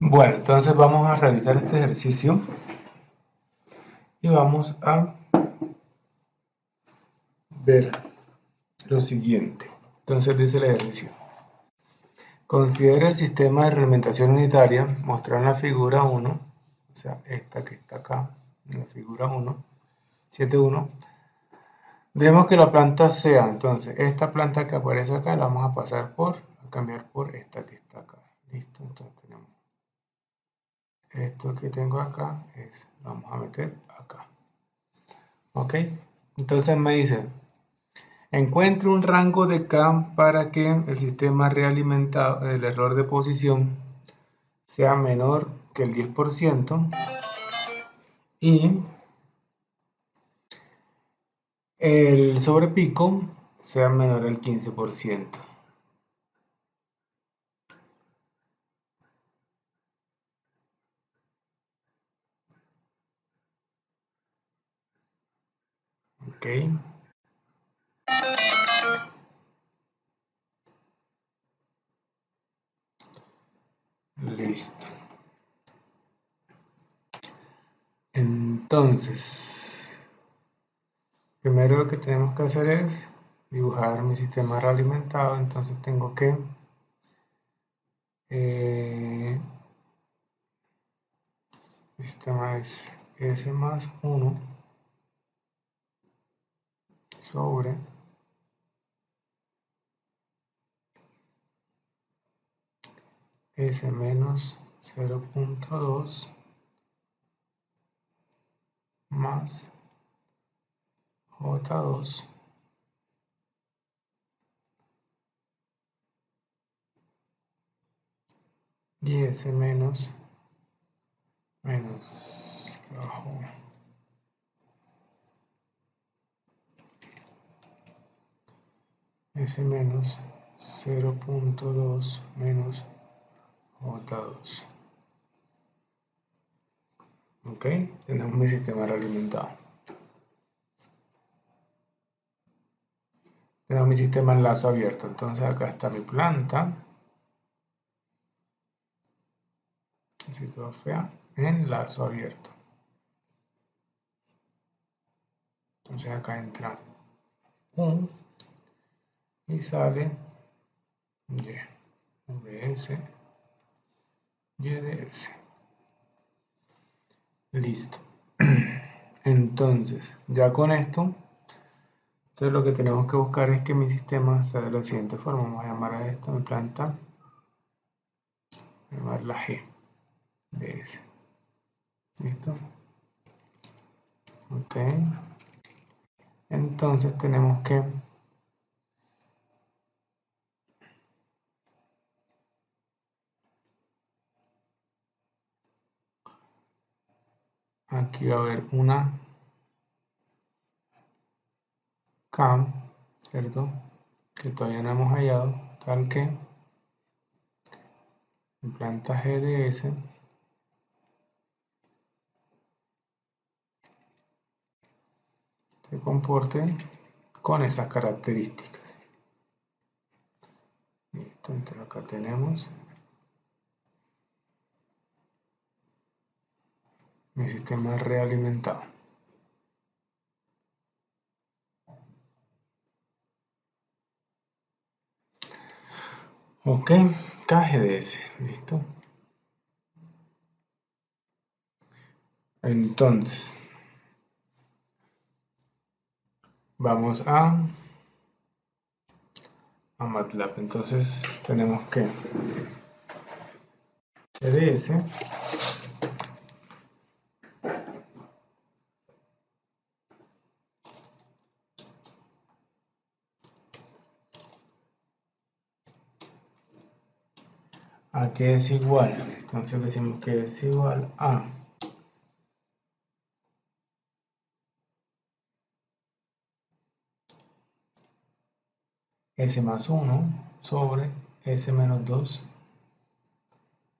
Bueno, entonces vamos a realizar este ejercicio y vamos a ver lo siguiente. Entonces dice el ejercicio: considera el sistema de realimentación unitaria mostrado en la figura 1, o sea, esta que está acá, en la figura 1, 7.1. Debemos que la planta sea, entonces, esta planta que aparece acá la vamos a cambiar por esta que está acá. Listo, entonces tenemos esto que tengo acá, vamos a meter acá. Ok, entonces me dice, encuentre un rango de K para que el sistema realimentado, el error de posición, sea menor que el 10% y el sobrepico sea menor al 15%. Ok. Listo. Entonces, primero lo que tenemos que hacer es dibujar mi sistema realimentado. Entonces tengo que mi sistema es S más 1 sobre S menos 0.2 más J2 y S menos bajo S menos 0.2 menos J2. Ok, tenemos mi sistema realimentado. Tenemos mi sistema en lazo abierto. Entonces acá está mi planta. Así toda fea. En lazo abierto. Entonces acá entra U y sale Y. VS, YDS. Listo. Entonces, ya con esto, entonces lo que tenemos que buscar es que mi sistema sea de la siguiente forma. Vamos a llamar a esto mi planta, voy a llamarla G de S. ¿Listo? Ok. Entonces tenemos que aquí va a haber una K, ¿cierto? Que todavía no hemos hallado, tal que en planta G de S se comporte con esas características. Listo, entonces acá tenemos mi sistema realimentado. Ok, KGDS, listo. Entonces, vamos a MATLAB. Entonces tenemos que GDS a que es igual. Entonces decimos que es igual a S más 1 sobre S menos 2.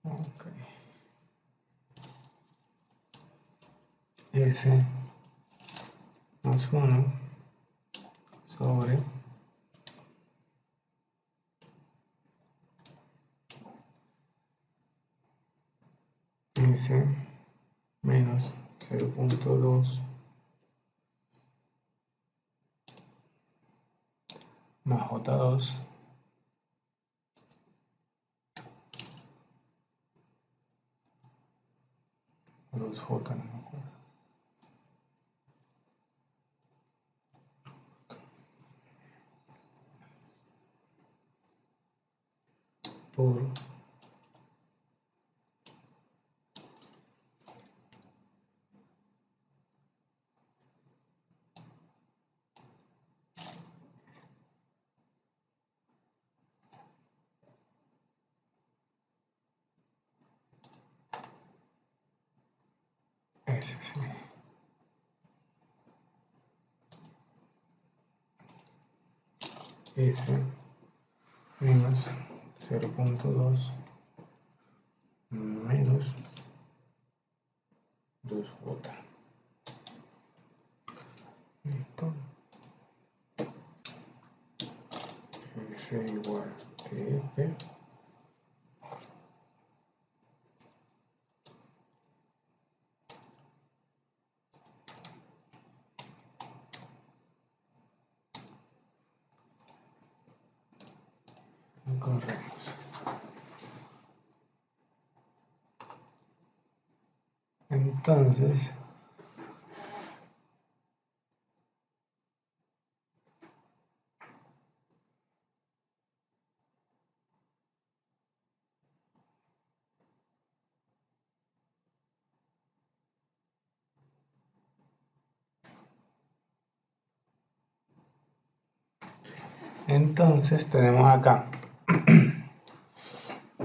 Okay. S más 1 sobre S menos 0.2 más J2 o 2J, no me acuerdo, por S, sí. S menos 0.2 menos 2J. Listo. S igual que F y corremos. Entonces tenemos acá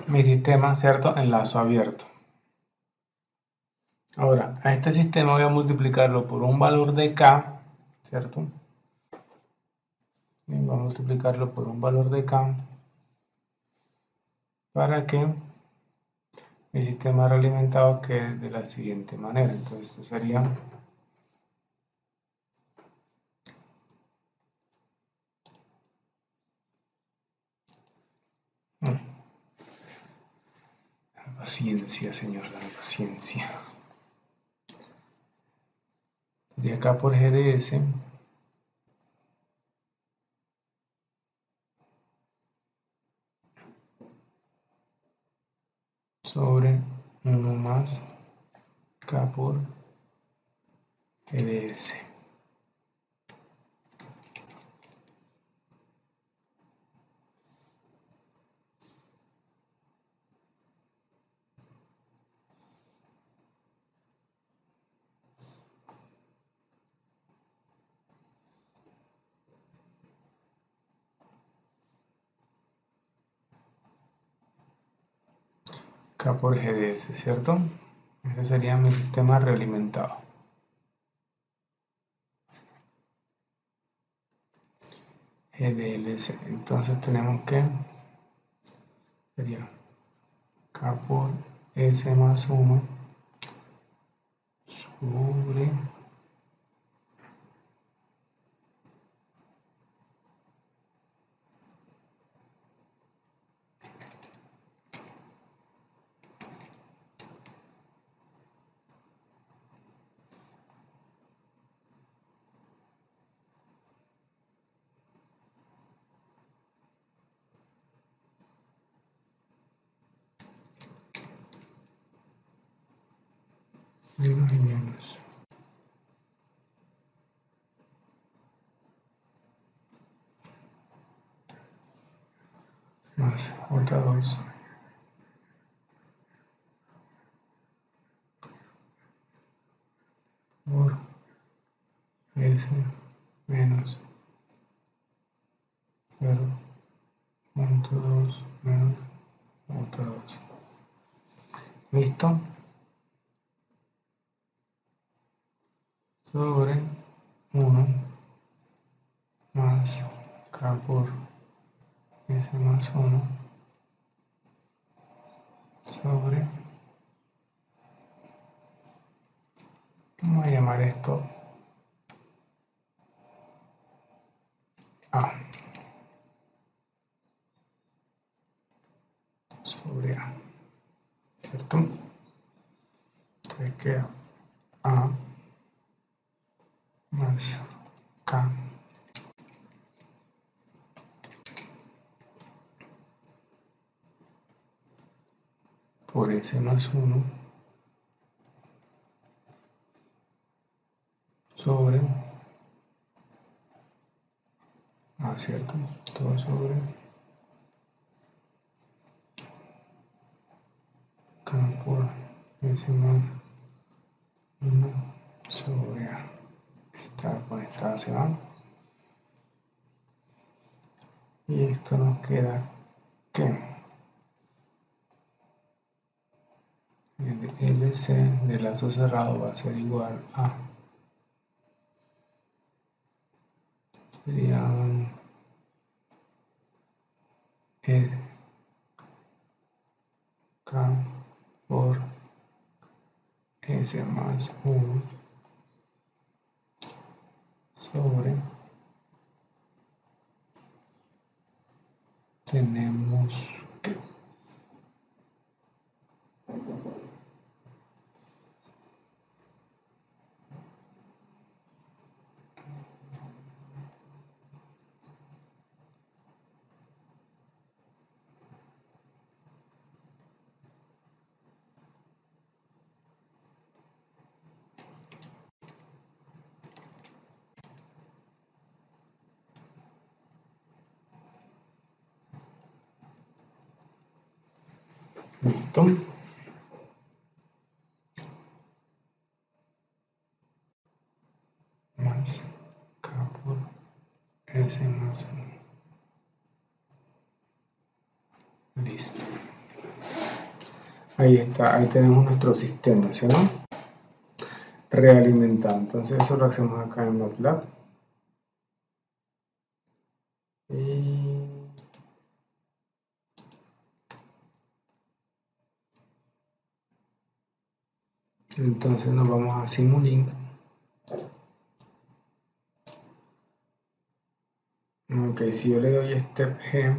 mi sistema, ¿cierto? Enlazo abierto. Ahora, a este sistema voy a multiplicarlo por un valor de K, ¿cierto? Y voy a multiplicarlo por un valor de K para que mi sistema realimentado quede de la siguiente manera. Entonces, esto sería paciencia, señor, la paciencia. De acá por GDS sobre 1 más K por GDS. K por GDS, ¿cierto? Ese sería mi sistema realimentado. GDLC. Entonces tenemos que sería K por S más 1 sobre menos y menos más J2 por S menos 0.2 menos J2. ¿Listo? Sobre 1 más K por S más 1 sobre, vamos a llamar esto A, sobre A, ¿cierto? queda A más K por S más 1 sobre A, ¿cierto? Todo sobre K por S más 1 sobre A. Esta conectada se va. Y esto nos queda que el LC de lazo cerrado va a ser igual a, sería K por S más 1 sobre, tenemos que listo, más K por S más 1. Listo. Ahí está, ahí tenemos nuestro sistema, ¿sí o no? Realimentado. Entonces eso lo hacemos acá en MATLAB. Y entonces nos vamos a Simulink. Ok, si yo le doy Step G,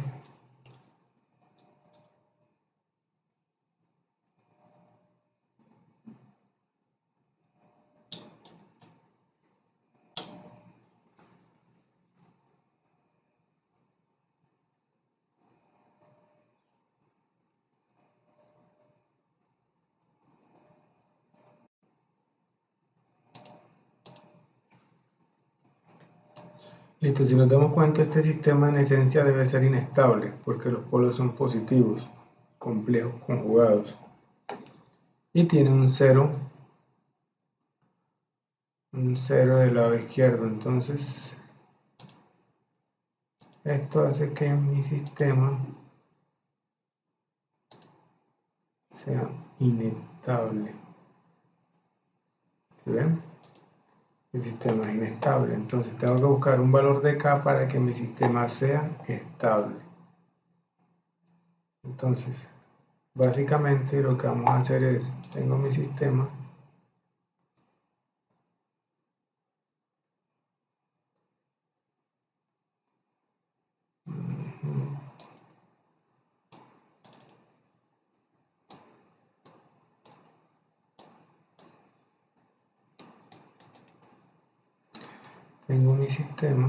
listo, si nos damos cuenta, este sistema en esencia debe ser inestable, porque los polos son positivos, complejos, conjugados, y tiene un cero del lado izquierdo. Entonces esto hace que mi sistema sea inestable. ¿Sí ven? El sistema es inestable, entonces tengo que buscar un valor de K para que mi sistema sea estable. Entonces, básicamente lo que vamos a hacer es, tengo mi sistema,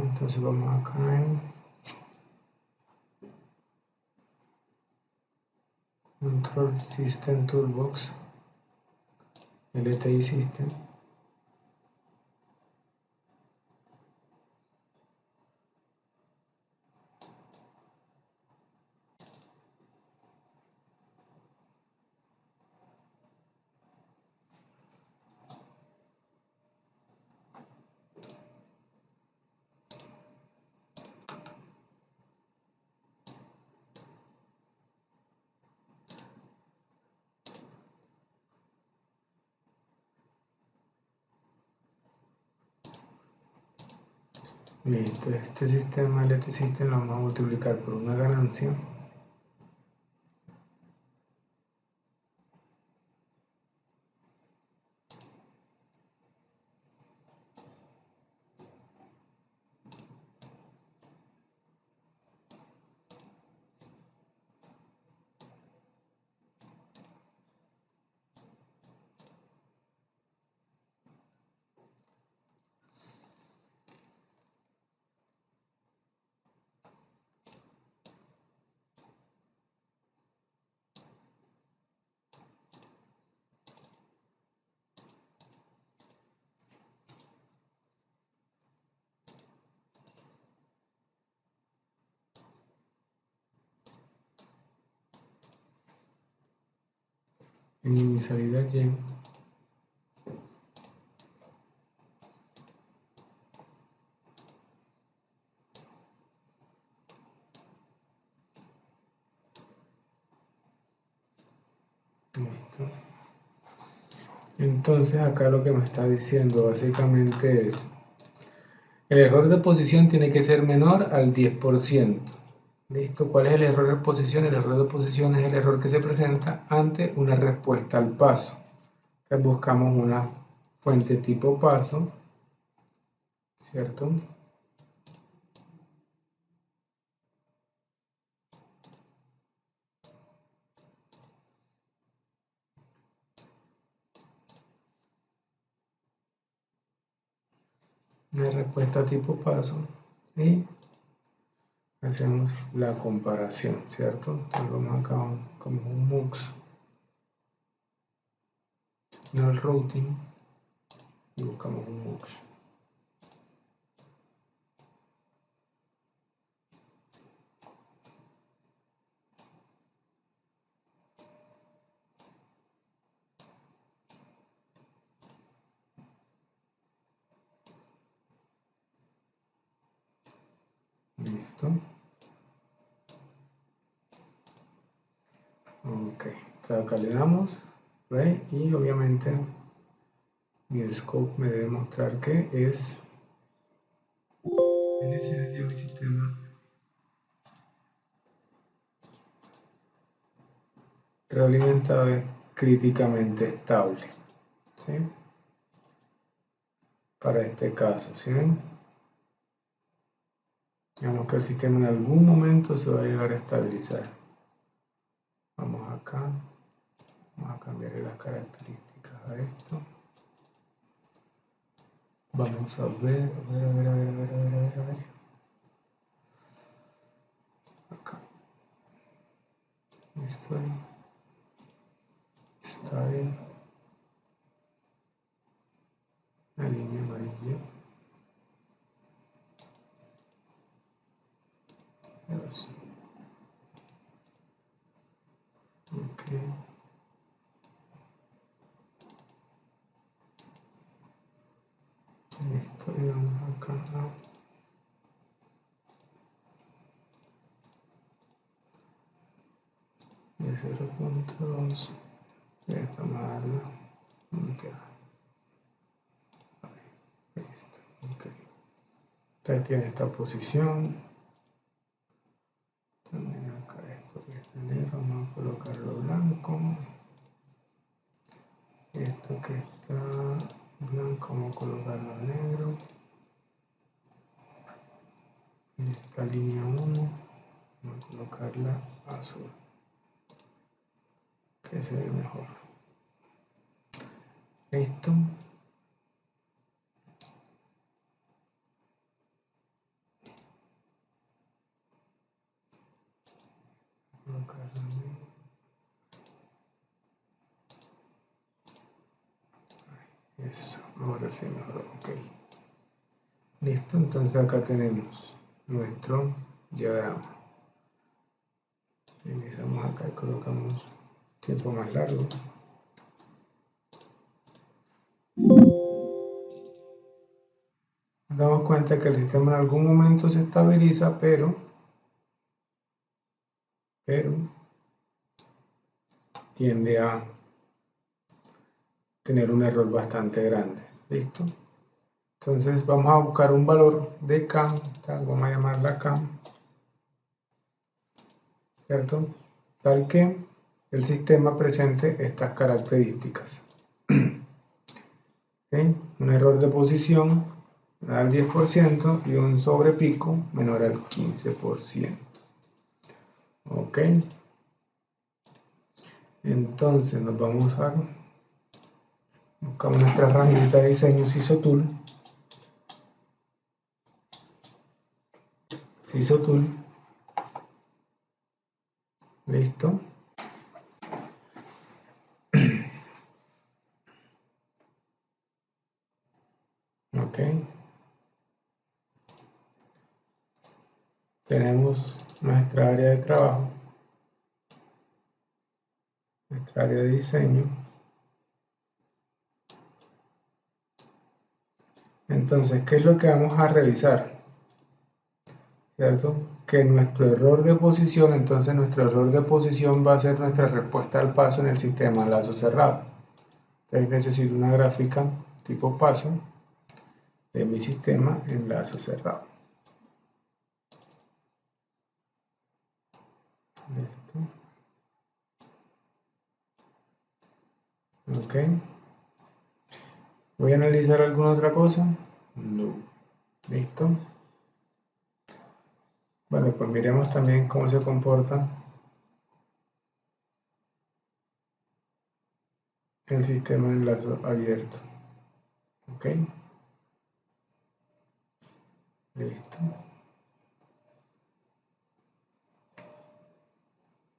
entonces vamos acá en Control System Toolbox, LTI System. Listo, este sistema LT System lo vamos a multiplicar por una ganancia en mi salida Y. Listo. Entonces acá lo que me está diciendo básicamente es, el error de posición tiene que ser menor al 10%. ¿Listo? ¿Cuál es el error de posición? El error de posición es el error que se presenta ante una respuesta al paso. Entonces buscamos una fuente tipo paso, ¿cierto? Una respuesta tipo paso y hacemos la comparación, ¿cierto? Entonces vamos acá como un MUX, no el routing, y buscamos un MUX. Listo. Ok, entonces acá le damos, ¿ve? Y obviamente mi scope me debe mostrar que es en esencia mi sistema realimentado es críticamente estable, ¿sí? Para este caso, ¿sí ven? Digamos que el sistema en algún momento se va a llegar a estabilizar. Vamos acá, vamos a cambiarle las características a esto. Vamos a ver, a ver. Acá. Style. La línea amarilla. Eso. Ok. Listo, y vamos acá a de 0.2 de esta manera. Listo, ok. Entonces tiene esta posición. También acá esto que está negro, vamos a colocarlo blanco. Esto que está blanco, vamos a colocarlo negro. Y esta línea 1, vamos a colocarla azul, que se ve mejor. Listo. Colocarla negro. Eso, ahora sí mejor, ok. Listo, entonces acá tenemos nuestro diagrama. Revisamos acá y colocamos tiempo más largo. Nos damos cuenta que el sistema en algún momento se estabiliza, pero tiende a tener un error bastante grande. ¿Listo? Entonces vamos a buscar un valor de CAM, vamos a llamarla CAM, ¿cierto? Tal que el sistema presente estas características. ¿Sí? Un error de posición al 10% y un sobrepico menor al 15%. Ok. Entonces nos vamos a buscar nuestra herramienta de diseño SISO Tool. Listo. Ok. Tenemos nuestra área de trabajo. nuestra área de diseño. Entonces, ¿qué es lo que vamos a revisar? ¿Cierto? Que nuestro error de posición, entonces nuestro error de posición va a ser nuestra respuesta al paso en el sistema lazo cerrado. Entonces necesito una gráfica tipo paso de mi sistema en lazo cerrado. Listo. Ok. ¿Voy a analizar alguna otra cosa? No. Listo. Bueno, pues miremos también cómo se comporta el sistema de enlace abierto. Ok. Listo.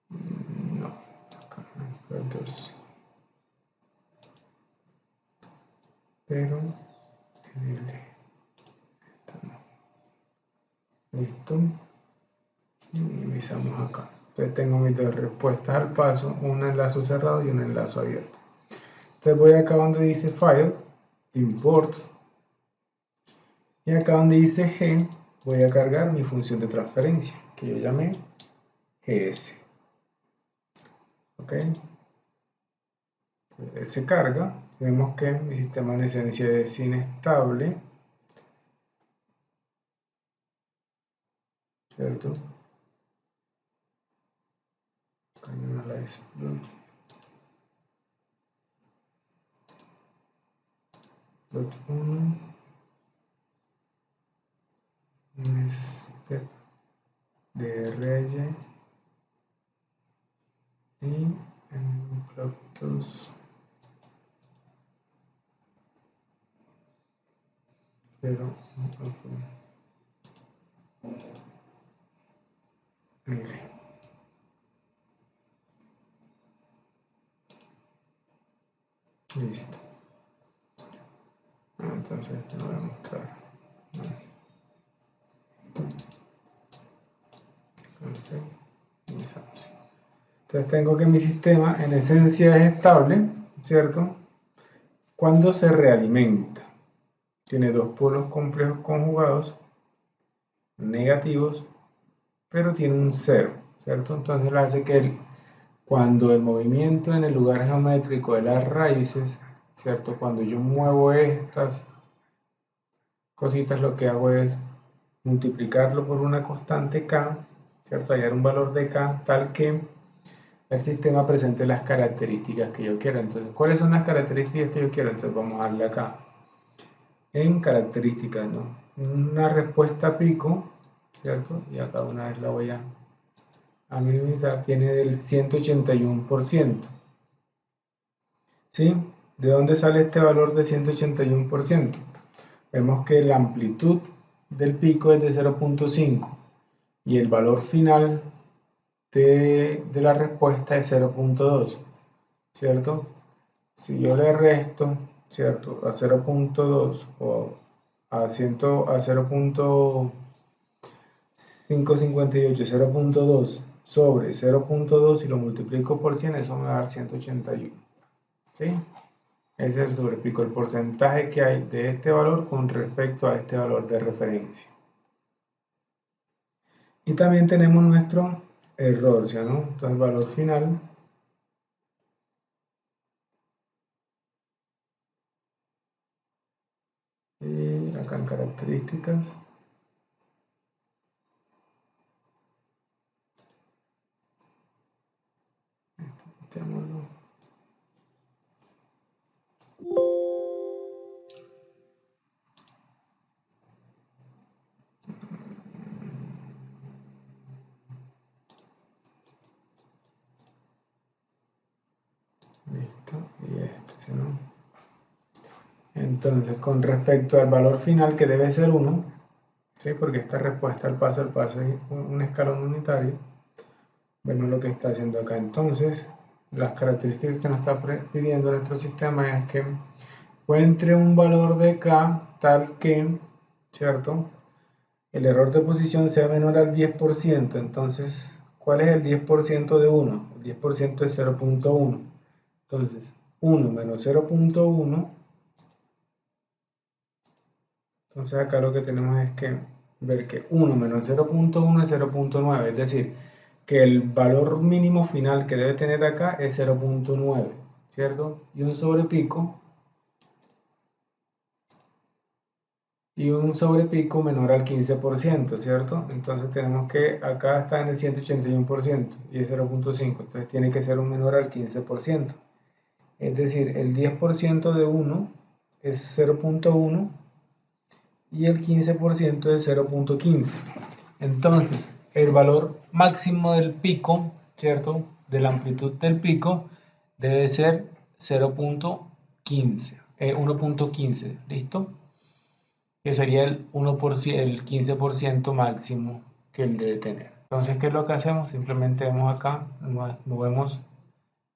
No. Acá no. Pero en el listo. Y minimizamos acá. Entonces tengo mis dos respuestas al paso, un enlace cerrado y un enlace abierto. Entonces voy acá donde dice File, Import, y acá donde dice G, voy a cargar mi función de transferencia, que yo llamé GS. Ok. Se carga, vemos que mi sistema en esencia es inestable, ¿cierto? Analyze plot 1, step de reye y en plot 2 pero mire, listo. Entonces te lo voy a mostrar. Entonces tengo que mi sistema en esencia es estable, ¿cierto? Cuando se realimenta. Tiene dos polos complejos conjugados negativos, pero tiene un cero, ¿cierto? Entonces hace que cuando el movimiento en el lugar geométrico de las raíces, ¿cierto? Cuando yo muevo estas cositas, lo que hago es multiplicarlo por una constante k, ¿cierto? Hallar un valor de k tal que el sistema presente las características que yo quiero. Entonces, ¿cuáles son las características que yo quiero? Entonces vamos a darle acá en características, ¿no? Una respuesta pico, ¿cierto? Y acá una vez la voy a minimizar, tiene del 181%. ¿Sí? ¿De dónde sale este valor de 181%? Vemos que la amplitud del pico es de 0.5 y el valor final de la respuesta es 0.2, ¿cierto? Si yo le resto, ¿cierto? A 0.2 o a 0.558, 0.2 sobre 0.2 y lo multiplico por 100, eso me va a dar 181. ¿Sí? Ese es el sobrepico, el porcentaje que hay de este valor con respecto a este valor de referencia. Y también tenemos nuestro error, ¿sí, no? Entonces el valor final y acá en características quitémoslo. Listo, y este, ¿sí, no? Entonces, con respecto al valor final, que debe ser 1, ¿sí? Porque esta respuesta al paso es un escalón unitario, vemos lo que está haciendo acá. Entonces, las características que nos está pidiendo nuestro sistema es que encuentre un valor de k tal que, ¿cierto?, el error de posición sea menor al 10%. Entonces, ¿cuál es el 10% de 1? El 10% es 0.1. Entonces, 1 menos 0.1. Entonces acá lo que tenemos es que ver que 1 menos 0.1 es 0.9, es decir, que el valor mínimo final que debe tener acá es 0.9, ¿cierto? Y un sobrepico menor al 15%, ¿cierto? Entonces tenemos que acá está en el 181% y es 0.5, entonces tiene que ser un menor al 15%. Es decir, el 10% de 1 es 0.1 y el 15% es 0.15. Entonces, el valor máximo del pico, ¿cierto? De la amplitud del pico debe ser 0.15, 1.15, ¿listo? Que sería el 1%, el 15% máximo que él debe tener. Entonces, ¿qué es lo que hacemos? Simplemente vemos acá, nos movemos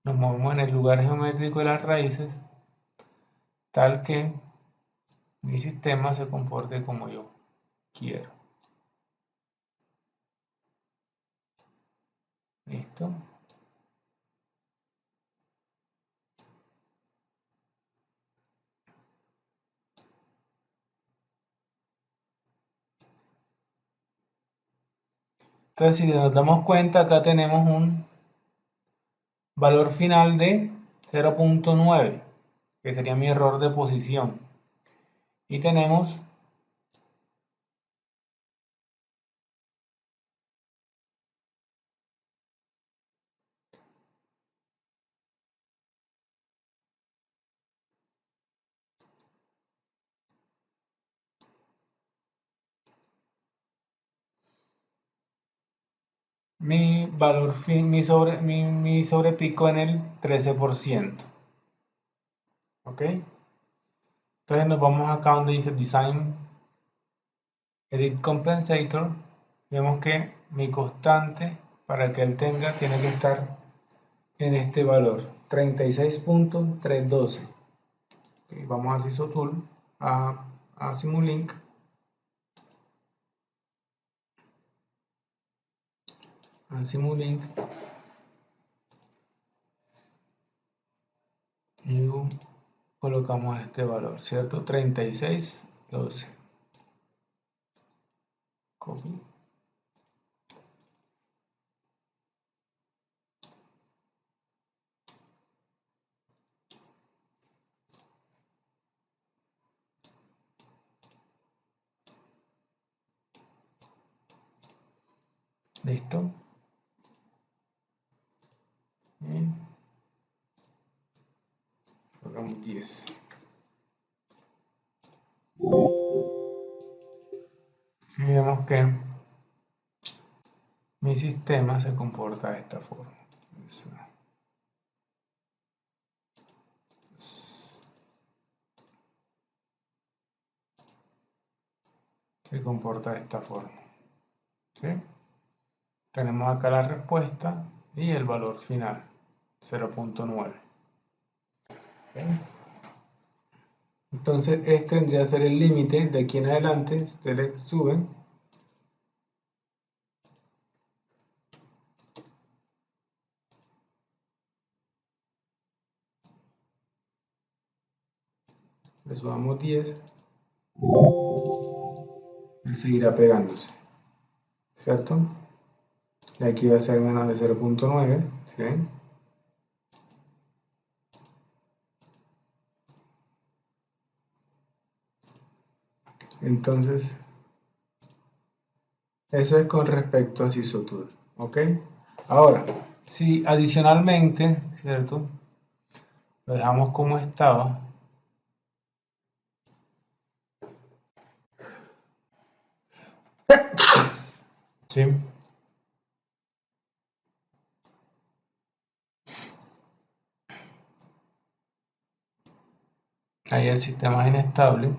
en el lugar geométrico de las raíces, tal que mi sistema se comporte como yo quiero. ¿Listo? Entonces, si nos damos cuenta, acá tenemos un valor final de 0.9, que sería mi error de posición. Y tenemos mi valor mi sobrepico en el 13%. ¿Ok? Entonces nos vamos acá donde dice Design Edit Compensator. Vemos que mi constante para que él tenga tiene que estar en este valor 36.312. Okay, vamos a Sisotool, a Simulink, y colocamos este valor, ¿cierto? 36.12. Copy. Listo. Y colocamos 10. Y vemos que mi sistema se comporta de esta forma. Se comporta de esta forma. ¿Sí? Tenemos acá la respuesta y el valor final, 0.9. ¿Okay? Entonces este tendría que ser el límite. De aquí en adelante ustedes suben le subamos 10, él seguirá pegándose, ¿cierto? Y aquí va a ser menos de 0.9, ¿sí ven? Entonces, eso es con respecto a Sisotool, ¿ok? Ahora, si adicionalmente, ¿cierto? Lo dejamos como estaba, ¿sí? Ahí el sistema es inestable.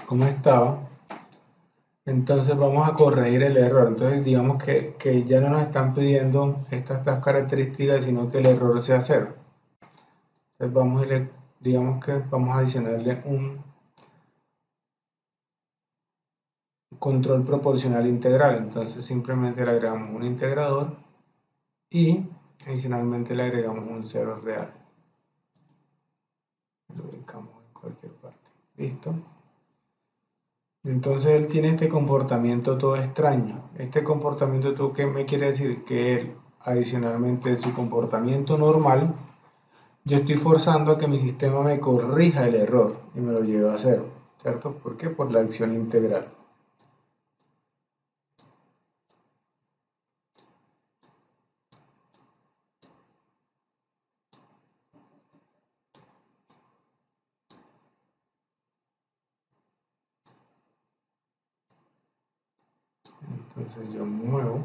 como estaba. Entonces vamos a corregir el error. Entonces digamos que ya no nos están pidiendo estas características, sino que el error sea 0. Entonces digamos que vamos a adicionarle un control proporcional integral. Entonces simplemente le agregamos un integrador y adicionalmente le agregamos un 0 real. Lo ubicamos en cualquier parte. Listo. Entonces él tiene este comportamiento todo extraño. Este comportamiento, ¿tú qué me quiere decir? Que él, adicionalmente de su comportamiento normal, yo estoy forzando a que mi sistema me corrija el error y me lo lleve a 0, ¿cierto? ¿Por qué? Por la acción integral. Entonces yo muevo.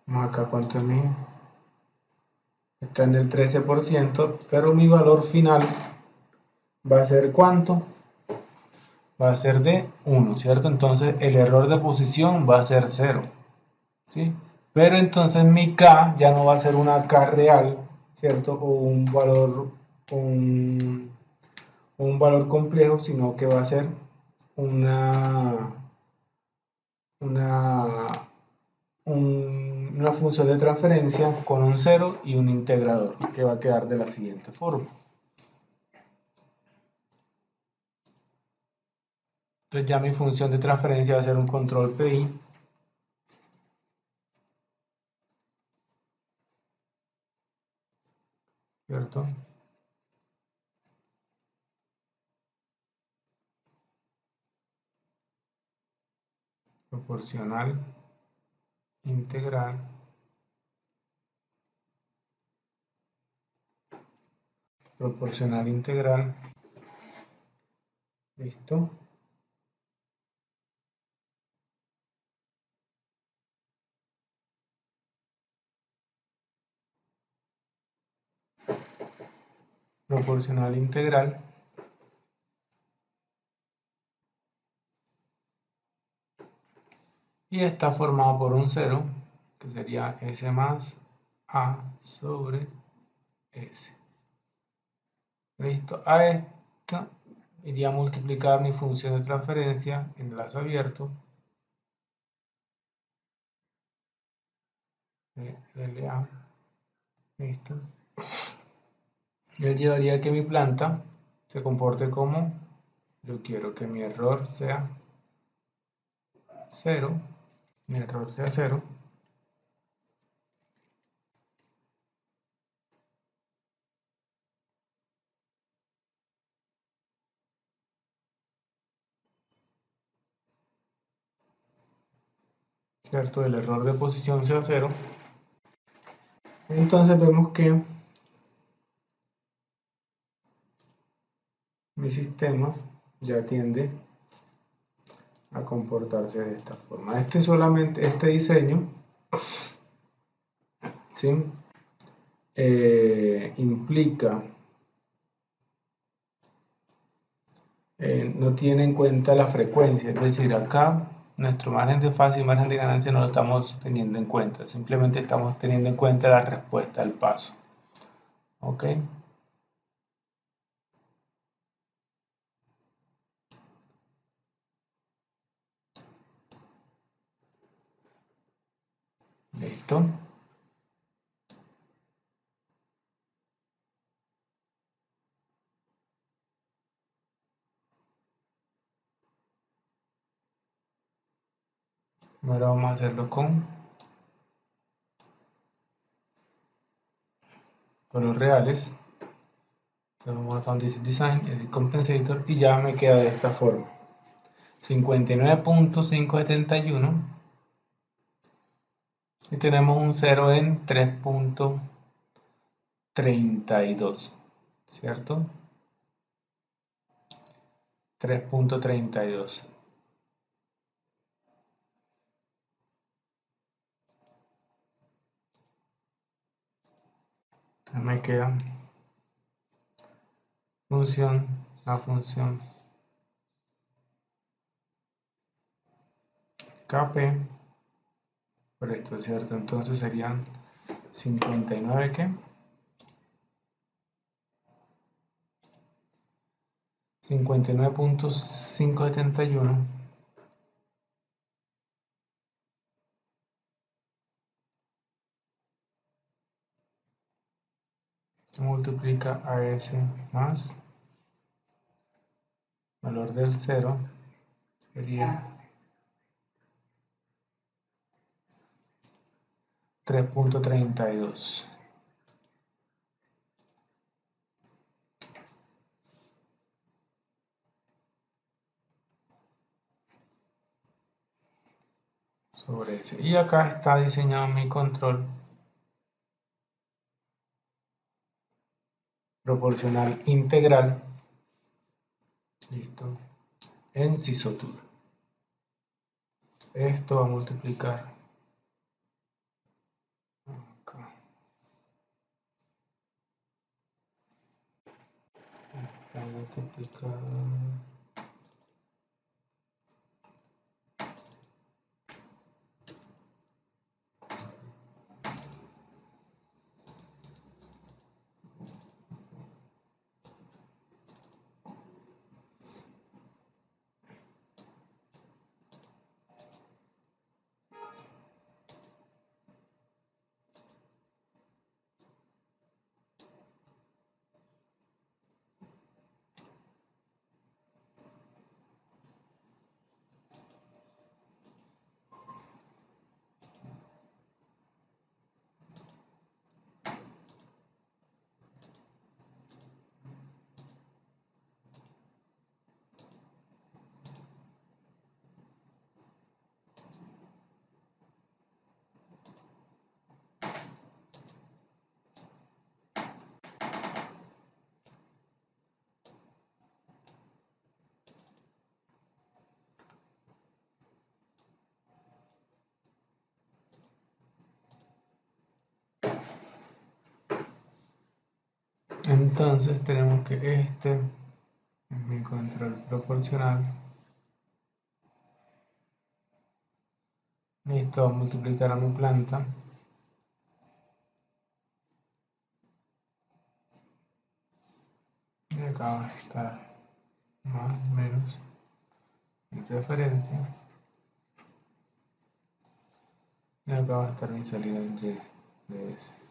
Vamos acá, ¿cuánto es mi? Está en el 13%, pero mi valor final va a ser ¿cuánto? Va a ser de 1, ¿cierto? Entonces el error de posición va a ser 0, ¿sí? Pero entonces mi K ya no va a ser una K real, ¿cierto? O un, un valor complejo, sino que va a ser una, una, una función de transferencia con un 0 y un integrador, que va a quedar de la siguiente forma. Entonces ya mi función de transferencia va a ser un control PI ¿cierto? Proporcional integral listo, proporcional integral y está formado por un 0 que sería S más A sobre S. Listo, a esta iría a multiplicar mi función de transferencia en el lazo abierto LA, listo. Y él llevaría que mi planta se comporte como yo quiero que mi error sea 0, ¿cierto? El error de posición sea 0. Entonces vemos que mi sistema ya tiende a comportarse de esta forma. Este diseño, ¿sí? Implica, no tiene en cuenta la frecuencia, es decir, acá nuestro margen de fase y margen de ganancia no lo estamos teniendo en cuenta, simplemente estamos teniendo en cuenta la respuesta al paso. ¿Ok? Listo. Ahora vamos a hacerlo con los reales. Entonces vamos a donde dice Design, Edit Compensator y ya me queda de esta forma. 59.571 y tenemos un 0 en 3.32, ¿cierto? 3.32. Me queda la función Kp por esto, ¿cierto? Entonces serían 59 ¿qué? 59.571 multiplica a S más valor del 0 sería 3.32. Sobre ese. Y acá está diseñado mi control proporcional integral. Listo. En Sysotur. Esto va a multiplicar acá. Va a multiplicar entonces tenemos que este es mi control proporcional. Listo, multiplicar a mi planta. Y acá va a estar más o menos mi referencia. Y acá va a estar mi salida de ese.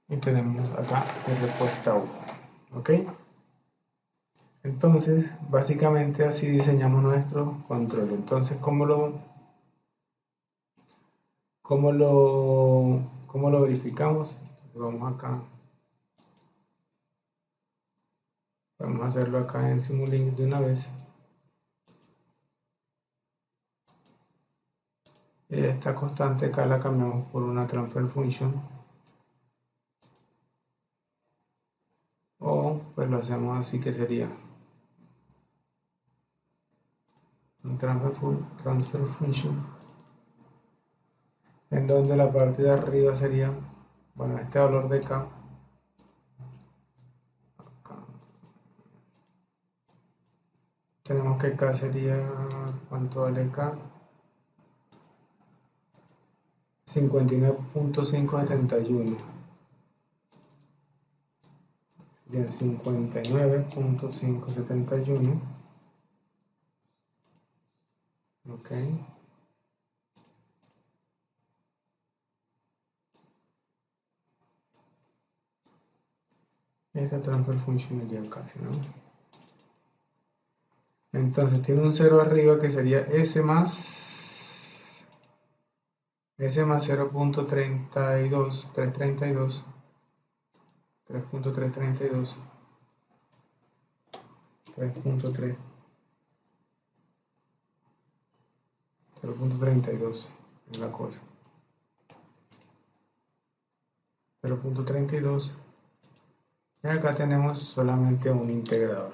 Y tenemos acá mi respuesta 1. ¿Ok? Entonces, básicamente así diseñamos nuestro control. Entonces, ¿cómo lo verificamos? Vamos acá. Vamos a hacerlo acá en Simulink de una vez. Y esta constante acá la cambiamos por una transfer function. O pues lo hacemos así, que sería un transfer function, en donde la parte de arriba sería, bueno, este valor de K. Acá. Tenemos que K sería, ¿cuánto vale K? 59.571. Bien, 59.571. Ok. Esta transfer function iría casi, ¿no? Entonces tiene un 0 arriba que sería S más 0.32, 332, 3.332, 3.3, 0.32 es la cosa. 0.32. Y acá tenemos solamente un integrador.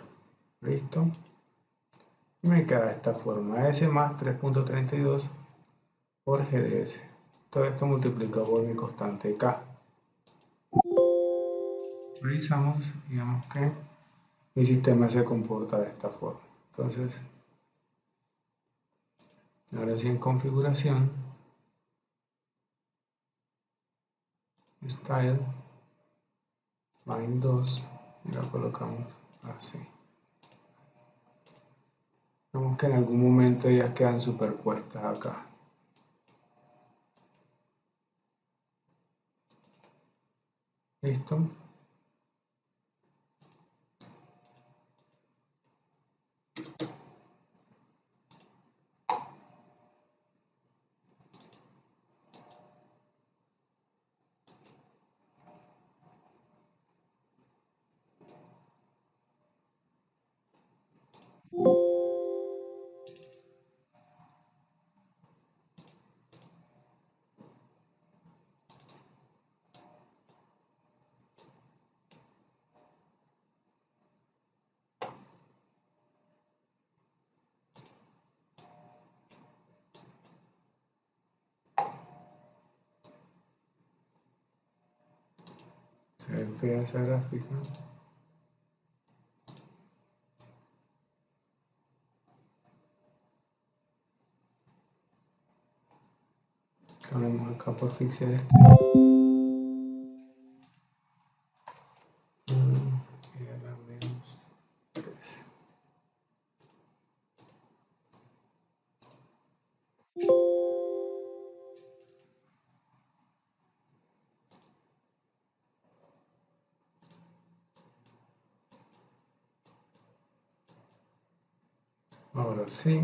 listo, y me queda de esta forma, S más 3.32 por GDS. Todo esto multiplicado por mi constante K. Revisamos, digamos que mi sistema se comporta de esta forma. Entonces, ahora sí en configuración, Style, Line 2, y lo colocamos así. Vemos que en algún momento ellas quedan superpuestas acá. ¿Listo? Se ve fea esa gráfica. Cambiamos acá por fixer este. Y a la menos 3. Ahora sí.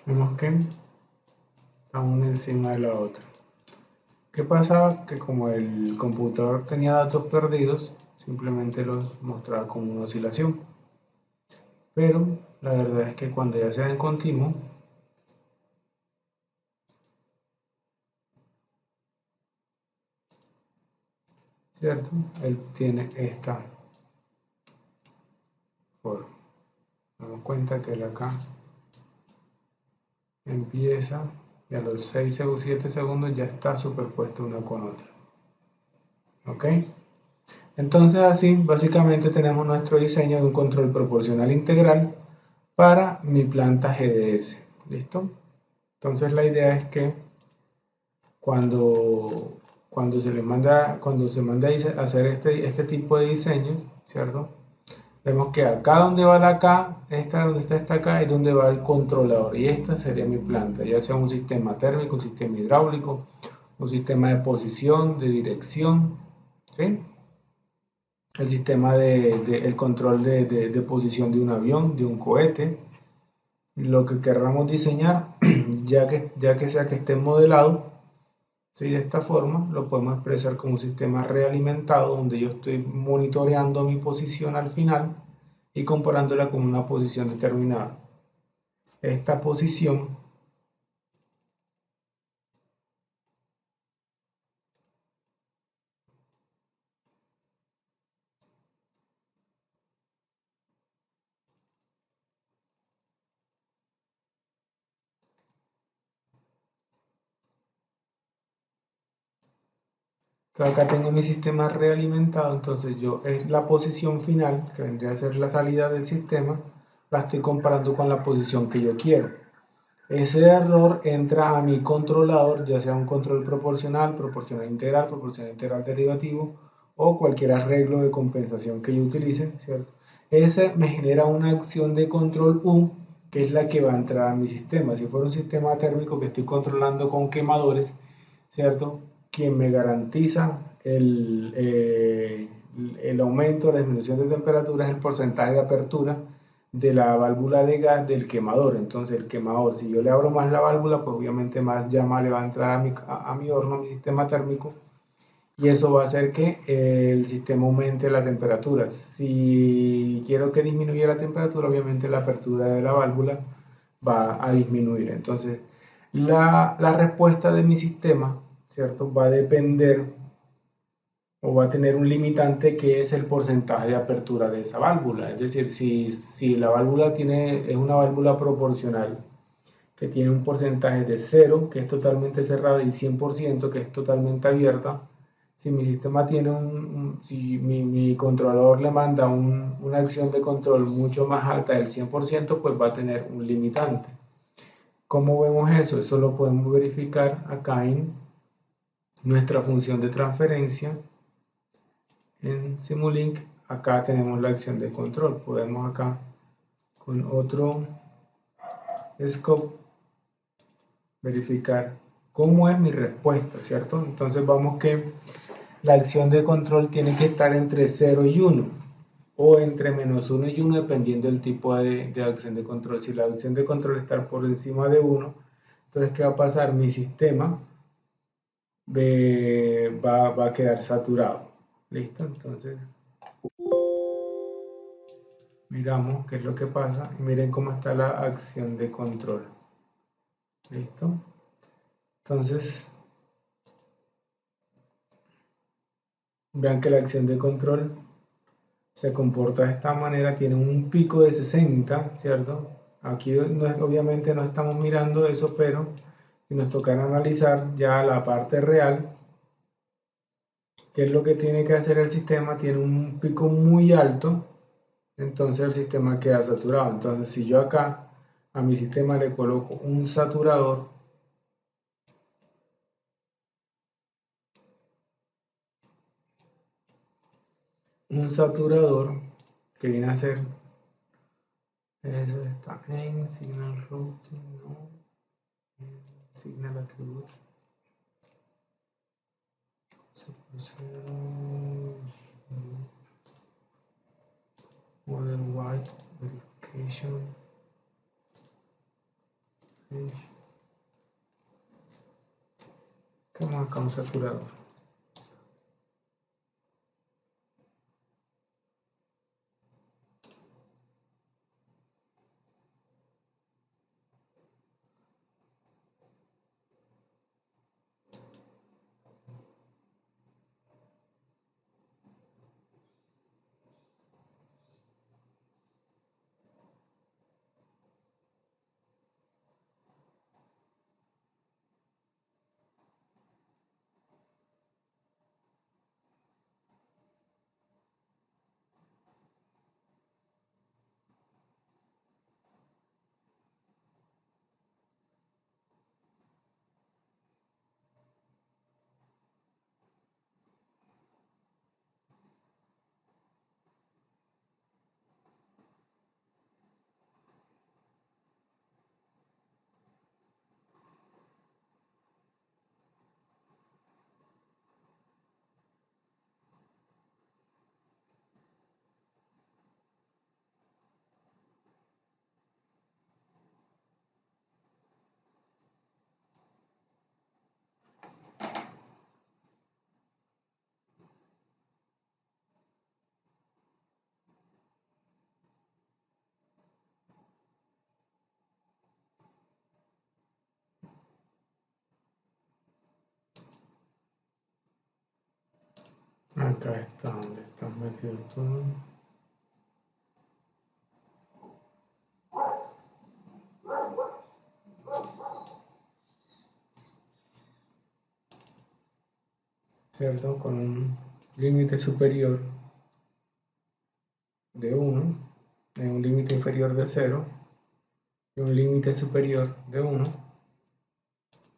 Vemos que está una encima de la otra. ¿Qué pasaba? Que como el computador tenía datos perdidos, simplemente los mostraba como una oscilación. Pero la verdad es que cuando ya sea en continuo, ¿cierto? Él tiene esta forma. Nos damos cuenta que él acá empieza y a los 6 o 7 segundos ya está superpuesto una con otra. ¿Ok? Entonces así básicamente tenemos nuestro diseño de un control proporcional integral para mi planta GDS. ¿Listo? Entonces la idea es que cuando se manda a hacer este tipo de diseños, ¿cierto? Vemos que acá donde va la K, donde está esta K, es donde va el controlador, y esta sería mi planta, ya sea un sistema térmico, un sistema hidráulico, un sistema de posición, de dirección, ¿sí? El sistema el control de posición de un avión, de un cohete, lo que querramos diseñar, ya que sea que esté modelado, ¿sí? De esta forma lo podemos expresar como un sistema realimentado, donde yo estoy monitoreando mi posición al final y comparándola con una posición determinada. Esta posición acá tengo mi sistema realimentado, entonces yo es la posición final, que vendría a ser la salida del sistema, la estoy comparando con la posición que yo quiero. Ese error entra a mi controlador, ya sea un control proporcional, proporcional integral derivativo o cualquier arreglo de compensación que yo utilice, ¿cierto? Ese me genera una acción de control U, que es la que va a entrar a mi sistema. Si fuera un sistema térmico que estoy controlando con quemadores, ¿cierto? Quien me garantiza el aumento, la disminución de temperatura es el porcentaje de apertura de la válvula de gas del quemador. Entonces el quemador, si yo le abro más la válvula, pues obviamente más llama le va a entrar a mi horno, a mi sistema térmico, y eso va a hacer que el sistema aumente la temperatura. Si quiero que disminuya la temperatura, obviamente la apertura de la válvula va a disminuir. Entonces la respuesta de mi sistema, ¿cierto? Va a depender o va a tener un limitante que es el porcentaje de apertura de esa válvula. Es decir, si la válvula es una válvula proporcional que tiene un porcentaje de 0, que es totalmente cerrada, y 100%, que es totalmente abierta, si mi sistema tiene si mi controlador le manda una acción de control mucho más alta del 100%, pues va a tener un limitante. ¿Cómo vemos eso? Eso lo podemos verificar acá en nuestra función de transferencia. En Simulink, acá tenemos la acción de control. Podemos acá con otro scope verificar cómo es mi respuesta, ¿cierto? Entonces vamos que la acción de control tiene que estar entre 0 y 1 o entre -1 y 1 dependiendo del tipo de acción de control. Si la acción de control está por encima de 1, entonces ¿qué va a pasar? Mi sistema va a quedar saturado. ¿Listo? Entonces miramos qué es lo que pasa y miren cómo está la acción de control. ¿Listo? Entonces vean que la acción de control se comporta de esta manera, tiene un pico de 60, ¿cierto? Aquí obviamente no estamos mirando eso, pero si nos tocara analizar ya la parte real, ¿qué es lo que tiene que hacer el sistema? Tiene un pico muy alto, entonces el sistema queda saturado. Entonces si yo acá a mi sistema le coloco un saturador, que viene a ser, eso está en Signal Routing, no, Signal Attribute, Model White Verification Page. ¿Cómo acá un saturador? Acá está donde estás metido tú. ¿Cierto? Con un límite superior de 1, un límite inferior de 0 y un límite superior de 1.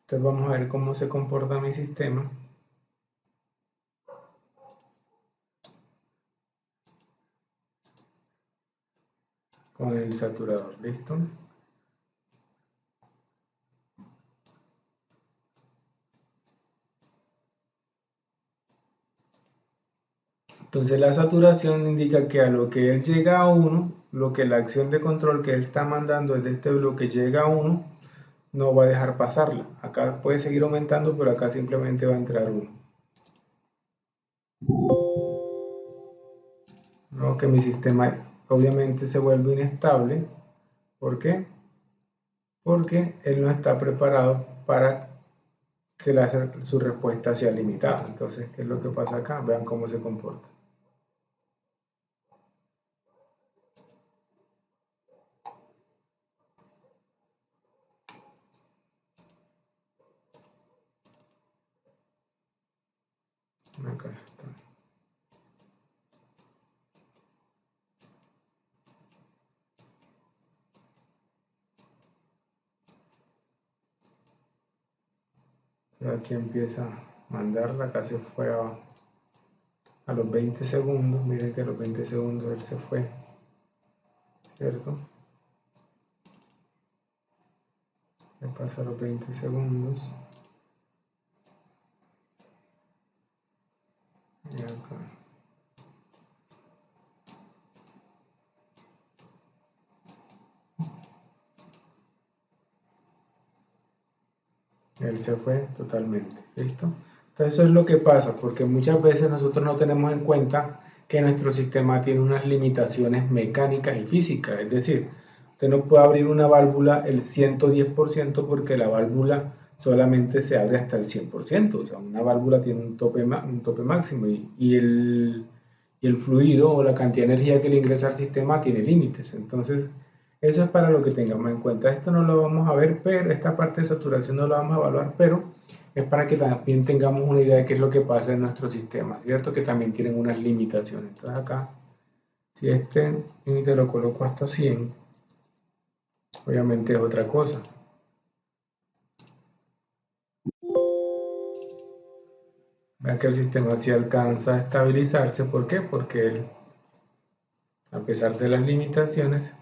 Entonces vamos a ver cómo se comporta mi sistema. Con el saturador, ¿listo? Entonces la saturación indica que a lo que él llega a 1, lo que la acción de control que él está mandando desde este bloque llega a 1, no va a dejar pasarla. Acá puede seguir aumentando, pero acá simplemente va a entrar 1. Luego que mi sistema obviamente se vuelve inestable. ¿Por qué? Porque él no está preparado para que su respuesta sea limitada. Entonces, ¿qué es lo que pasa acá? Vean cómo se comporta. Acá está. Aquí empieza a mandarla, acá se fue a los 20 segundos. Miren que a los 20 segundos él se fue, ¿cierto? Le pasa a los 20 segundos. Y acá. Él se fue totalmente, ¿listo? Entonces eso es lo que pasa, porque muchas veces nosotros no tenemos en cuenta que nuestro sistema tiene unas limitaciones mecánicas y físicas, es decir, usted no puede abrir una válvula el 110% porque la válvula solamente se abre hasta el 100%, o sea, una válvula tiene un tope máximo y el fluido o la cantidad de energía que le ingresa al sistema tiene límites, entonces eso es para lo que tengamos en cuenta. Esto no lo vamos a ver, pero esta parte de saturación no la vamos a evaluar, pero es para que también tengamos una idea de qué es lo que pasa en nuestro sistema, ¿cierto? Que también tienen unas limitaciones. Entonces acá, si este límite lo coloco hasta 100, obviamente es otra cosa. Vean que el sistema sí alcanza a estabilizarse. ¿Por qué? Porque él, a pesar de las limitaciones,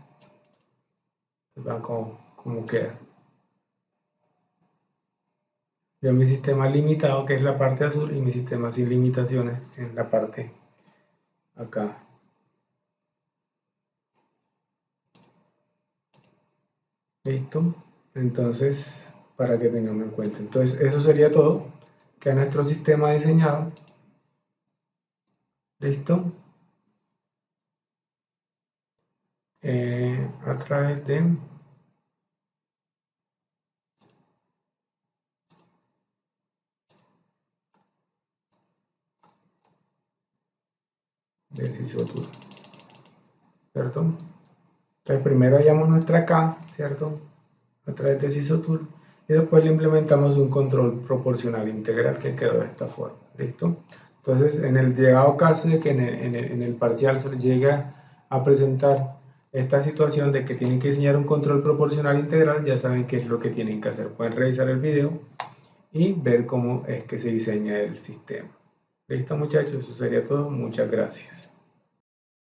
va como queda. Yo mi sistema limitado, que es la parte azul, y mi sistema sin limitaciones en la parte acá. Listo. Entonces, para que tengamos en cuenta. Entonces, eso sería todo. Que nuestro sistema diseñado. Listo. A través de Sysotool, ¿cierto? Entonces primero hallamos nuestra K, ¿cierto? A través de Sysotool y después le implementamos un control proporcional integral que quedó de esta forma, ¿listo? Entonces en el llegado caso de que en el parcial se llega a presentar esta situación de que tienen que diseñar un control proporcional integral, ya saben qué es lo que tienen que hacer. Pueden revisar el video y ver cómo es que se diseña el sistema. Listo muchachos, eso sería todo. Muchas gracias.